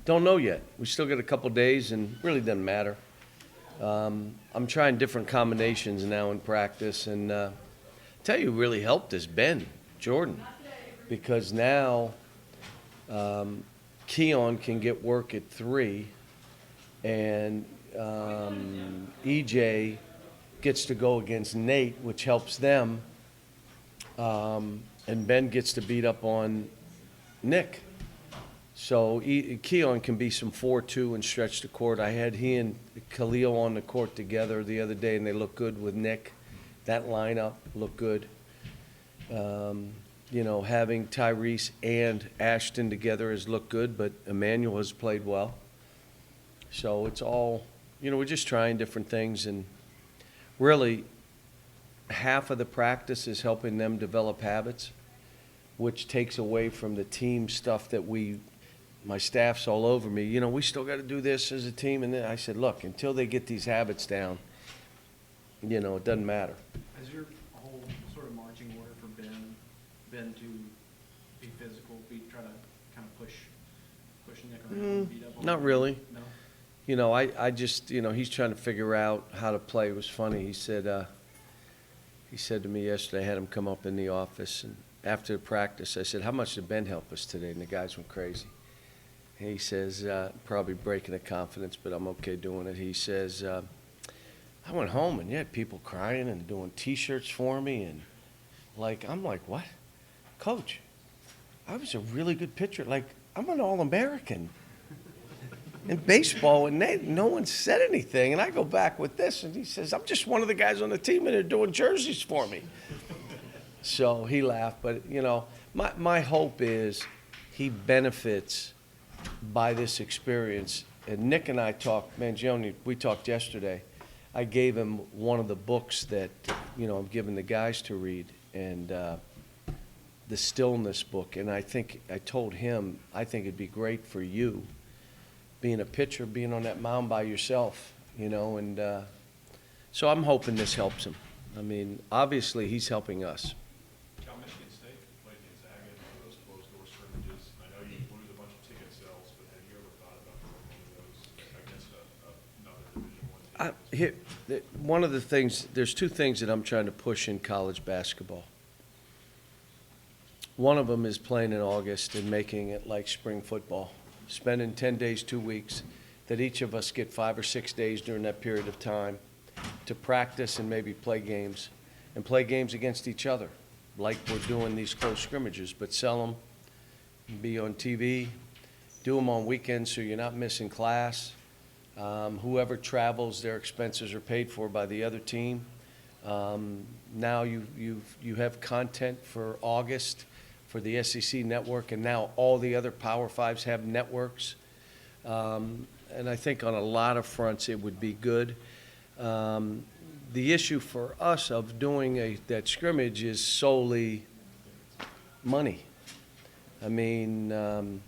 Don't know yet. We still got a couple days, and really doesn't matter. I'm trying different combinations now in practice, and tell you who really helped is Ben Jordan, because now Keon can get work at 3, and EJ gets to go against Nate, which helps them, and Ben gets to beat up on Nick. So Keon can be some 4-2 and stretch the court. I had he and Khalil on the court together the other day, and they look good with Nick. That lineup looked good. You know, having Tyrese and Ashton together has looked good, but Emmanuel has played well. So it's all, you know, we're just trying different things, and really half of the practice is helping them develop habits, which takes away from the team stuff that my staff's all over me. You know, we still got to do this as a team. And then I said, look, until they get these habits down, you know, it doesn't matter. Has your whole sort of marching order for Ben been to be physical, try to kind of push Nick around, beat up on Not him? really. No? You know, I just, you know, he's trying to figure out how to play. It was funny. He said to me yesterday, I had him come up in the office, and after the practice, I said, how much did Ben help us today? And the guys went crazy. He says, probably breaking the confidence, but I'm okay doing it. He says, I went home and you had people crying and doing T-shirts for me. And I'm like, what? Coach, I was a really good pitcher. Like, I'm an All-American in baseball, and no one said anything. And I go back with this, and he says, I'm just one of the guys on the team, and they're doing jerseys for me. So he laughed. But, you know, my hope is he benefits by this experience. And Nick and I talked, Mangione, we talked yesterday. I gave him one of the books that, you know, I'm giving the guys to read, and the Stillness book. And I told him, I think it'd be great for you, being a pitcher, being on that mound by yourself, you know. And so I'm hoping this helps him. I mean, obviously he's helping us. Michigan State played Gonzaga in one of those closed-door scrimmages. I know you lose a bunch of ticket sales, but have you ever thought about doing one of those against another Division I team? One of the things, there's two things that I'm trying to push in college basketball. One of them is playing in August and making it like spring football, spending 10 days, 2 weeks, that each of us get 5 or 6 days during that period of time to practice and maybe play games, and play games against each other, like we're doing these close scrimmages, but sell them, be on TV, do them on weekends so you're not missing class. Whoever travels, their expenses are paid for by the other team. Now you have content for August for the SEC network, and now all the other Power Fives have networks. And I think on a lot of fronts it would be good. The issue for us of doing that scrimmage is solely money. I mean, and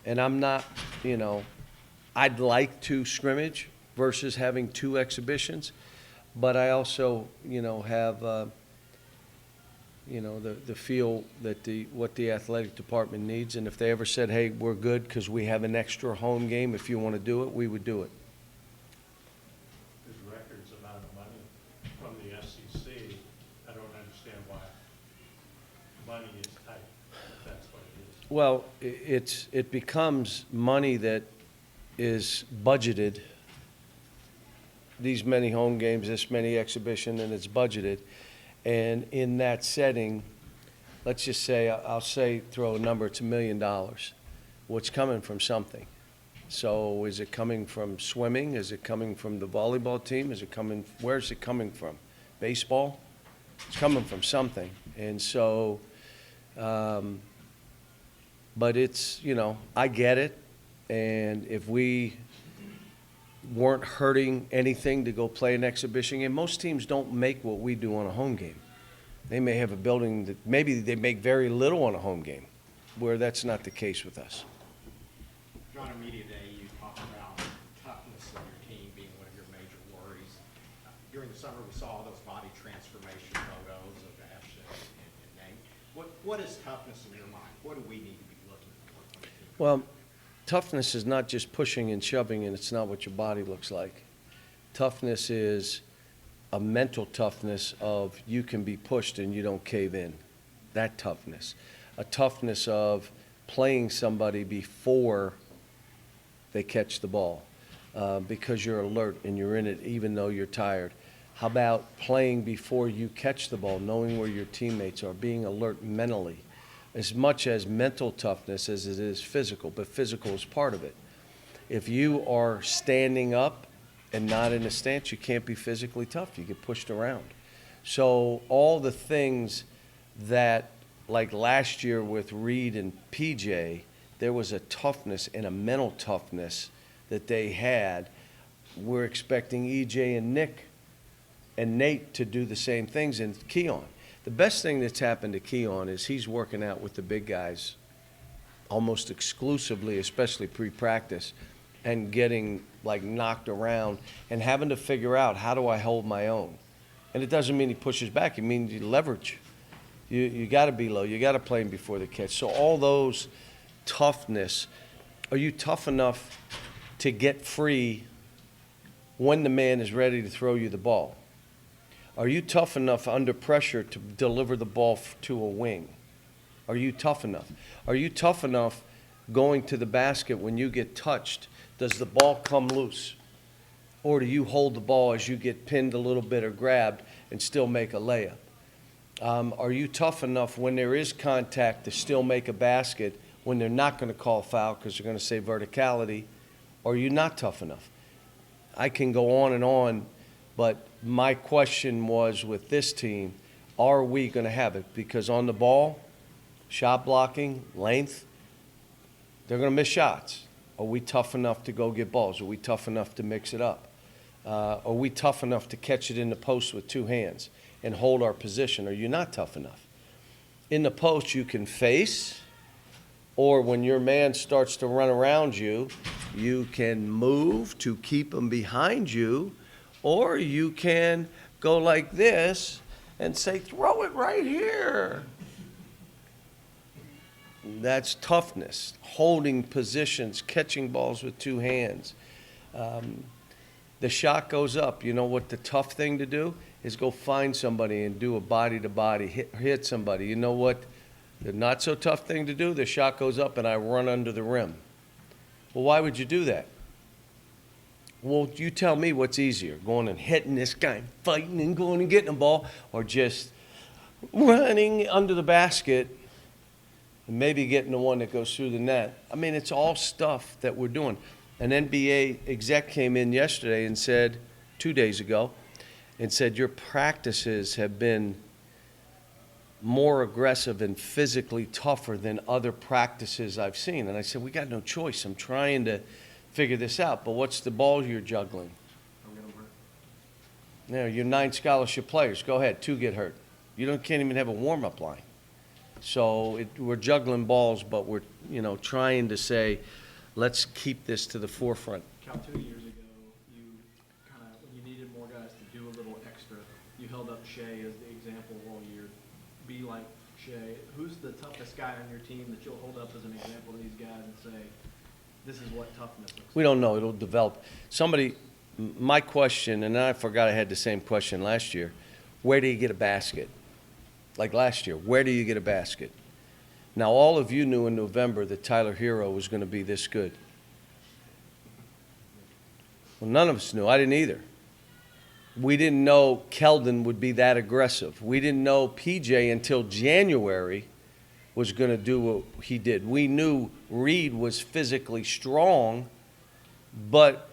I'm not, you know, I'd like to scrimmage versus having 2 exhibitions, but I also, you know, have, you know, the feel that what the athletic department needs, and if they ever said, hey, we're good because we have an extra home game, if you want to do it, we would do it. There's records amount of money from the SEC. I don't understand why money is tight, if that's what it is. Well, it becomes money that is budgeted, these many home games, this many exhibition, and it's budgeted. And in that setting, let's just say, I'll say, throw a number, it's $1 million. Well, it's coming from something. So is it coming from swimming? Is it coming from the volleyball team? Where's it coming from? Baseball? It's coming from something. And so, but it's, you know, I get it. And if we weren't hurting anything to go play an exhibition game, most teams don't make what we do on a home game. They may have a building that maybe they make very little on a home game, where that's not the case with us. John, on Media Day, you talked about toughness of your team being one of your major worries. During the summer, we saw those body transformation photos of Ashton and Nate. What is toughness in your mind? What do we need to be looking for from the team? Well, toughness is not just pushing and shoving, and it's not what your body looks like. Toughness is a mental toughness of you can be pushed and you don't cave in. That toughness. A toughness of playing somebody before they catch the ball because you're alert and you're in it even though you're tired. How about playing before you catch the ball, knowing where your teammates are, being alert mentally? As much as mental toughness as it is physical, but physical is part of it. If you are standing up and not in a stance, you can't be physically tough. You get pushed around. So all the things that, like last year with Reed and PJ, there was a toughness and a mental toughness that they had. We're expecting EJ and Nick and Nate to do the same things, and Keon. The best thing that's happened to Keon is he's working out with the big guys almost exclusively, especially pre-practice, and getting like knocked around and having to figure out, how do I hold my own? And it doesn't mean he pushes back. It means you leverage. You got to be low. You got to play him before the catch. So all those toughness, are you tough enough to get free when the man is ready to throw you the ball? Are you tough enough under pressure to deliver the ball to a wing? Are you tough enough? Are you tough enough going to the basket when you get touched? Does the ball come loose? Or do you hold the ball as you get pinned a little bit or grabbed and still make a layup? Are you tough enough when there is contact to still make a basket when they're not going to call foul because they're going to say verticality? Or are you not tough enough? I can go on, but my question was with this team, are we going to have it? Because on the ball, shot blocking, length, they're going to miss shots. Are we tough enough to go get balls? Are we tough enough to mix it up? Are we tough enough to catch it in the post with two hands and hold our position? Are you not tough enough? In the post, you can face, or when your man starts to run around you, you can move to keep him behind you, or you can go like this and say, throw it right here. That's toughness, holding positions, catching balls with two hands. The shot goes up. You know what the tough thing to do is go find somebody and do a body-to-body, hit somebody. You know what the not so tough thing to do? The shot goes up and I run under the rim. Well, why would you do that? Well, you tell me what's easier, going and hitting this guy, fighting and going and getting the ball, or just running under the basket and maybe getting the one that goes through the net. I mean, it's all stuff that we're doing. An NBA exec came in yesterday and said, 2 days ago, and said, your practices have been more aggressive and physically tougher than other practices I've seen. And I said, we got no choice. I'm trying to figure this out, but what's the ball you're juggling? Don't get them hurt. Now, you're 9 scholarship players. Go ahead, 2 get hurt. You can't even have a warm-up line. So we're juggling balls, but we're trying to say, let's keep this to the forefront. Cal, 2 years ago, you kind of, when you needed more guys to do a little extra, you held up Shea as the example all year. Be like Shea. Who's the toughest guy on your team that you'll hold up as an example to these guys and say, this is what toughness looks like? We don't know. It'll develop. My question, and I forgot I had the same question last year, where do you get a basket? Like last year, where do you get a basket? Now, all of you knew in November that Tyler Hero was going to be this good. Well, none of us knew. I didn't either. We didn't know Keldon would be that aggressive. We didn't know PJ until January was going to do what he did. We knew Reed was physically strong, but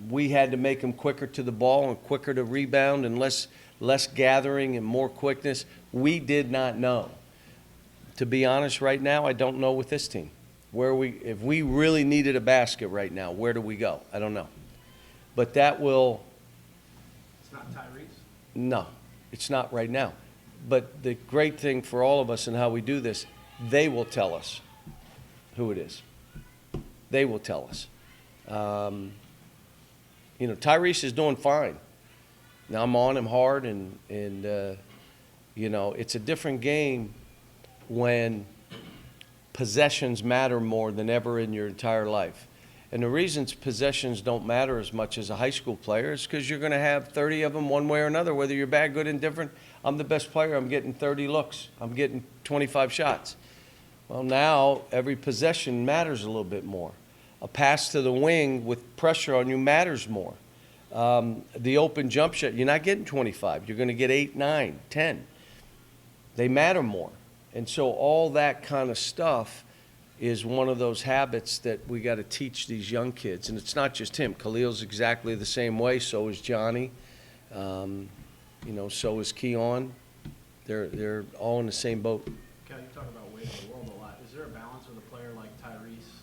we had to make him quicker to the ball and quicker to rebound and less gathering and more quickness. We did not know. To be honest, right now, I don't know with this team. If we really needed a basket right now, where do we go? I don't know. But that will... It's not Tyrese? No, it's not right now. But the great thing for all of us and how we do this, they will tell us who it is. They will tell us. Tyrese is doing fine. Now I'm on him hard, and it's a different game when possessions matter more than ever in your entire life. And the reasons possessions don't matter as much as a high school player is because you're going to have 30 of them one way or another, whether you're bad, good, indifferent. I'm the best player. I'm getting 30 looks. I'm getting 25 shots. Well, now every possession matters a little bit more. A pass to the wing with pressure on you matters more. The open jump shot, you're not getting 25. You're going to get 8, 9, 10. They matter more. And so all that kind of stuff is one of those habits that we got to teach these young kids. And it's not just him. Khalil's exactly the same way. So is Johnny. So is Keon. They're all in the same boat. Cal, you talk about weight of the world a lot. Is there a balance with a player like Tyrese,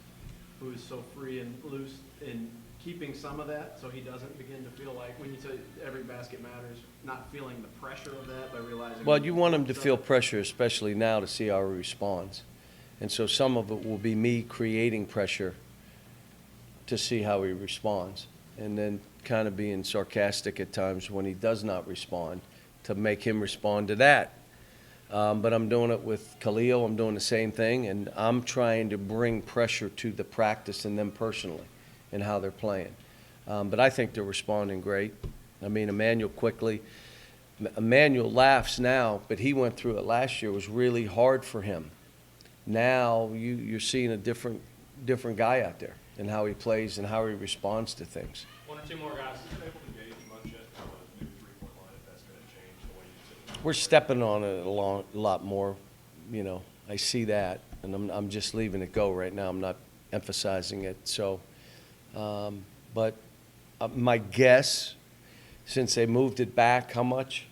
who is so free and loose in keeping some of that, so he doesn't begin to feel like, when you say every basket matters, not feeling the pressure of that by realizing? Well, you want him to feel pressure, especially now, to see how he responds. And so some of it will be me creating pressure to see how he responds, and then kind of being sarcastic at times when he does not respond to make him respond to that. But I'm doing it with Khalil. I'm doing the same thing, and I'm trying to bring pressure to the practice and them personally and how they're playing. But I think they're responding great. I mean, Emmanuel laughs now, but he went through it last year. It was really hard for him. Now you're seeing a different guy out there and how he plays and how he responds to things. One or two more guys. Are you able to gauge much yet on the new three-point line, if that's going to change the way you typically? We're stepping on it a lot more. I see that, and I'm just leaving it go right now. I'm not emphasizing it. So, but my guess, since they moved it back, how much?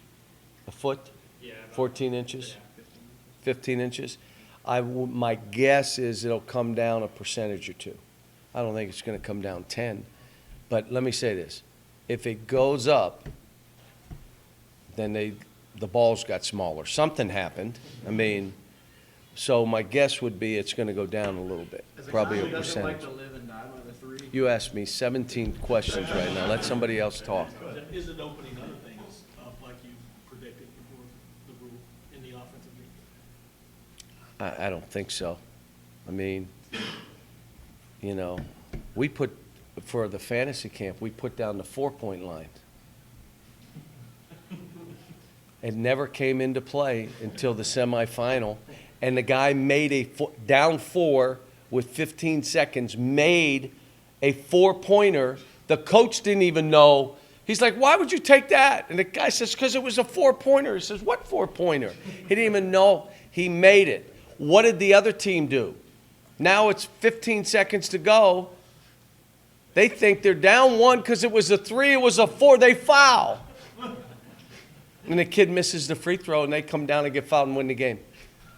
A foot? Yeah. about- 14 inches? Yeah, 15. 15 inches? My guess is it'll come down a percentage or two. I don't think it's going to come down 10. But let me say this. If it goes up, then the balls got smaller. Something happened. I mean, so my guess would be it's going to go down a little bit, As a probably guy a who doesn't like percentage. to live and die by the three, You asked me 17 questions right now. Let somebody else talk. Is it opening other things up like you predicted before the rule in the offensive game? I don't think so. I mean, we put, for the fantasy camp, we put down the 4-point line. It never came into play until the semifinal, and the guy made down 4 with 15 seconds, made a 4-pointer. The coach didn't even know. He's like, why would you take that? And the guy says, because it was a 4-pointer. He says, what 4-pointer? He didn't even know he made it. What did the other team do? Now it's 15 seconds to go. They think they're down 1 because it was a 3, it was a 4. They foul. And the kid misses the free throw, and they come down and get fouled and win the game.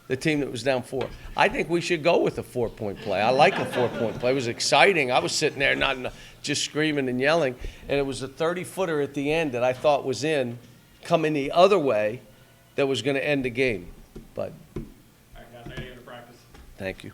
The team that was down 4. I think we should go with a 4-point play. I like a 4-point play. It was exciting. I was sitting there not just screaming and yelling. And it was a 30-footer at the end that I thought was coming the other way, that was going to end the game. But all right, guys, I gotta go to practice. thank you.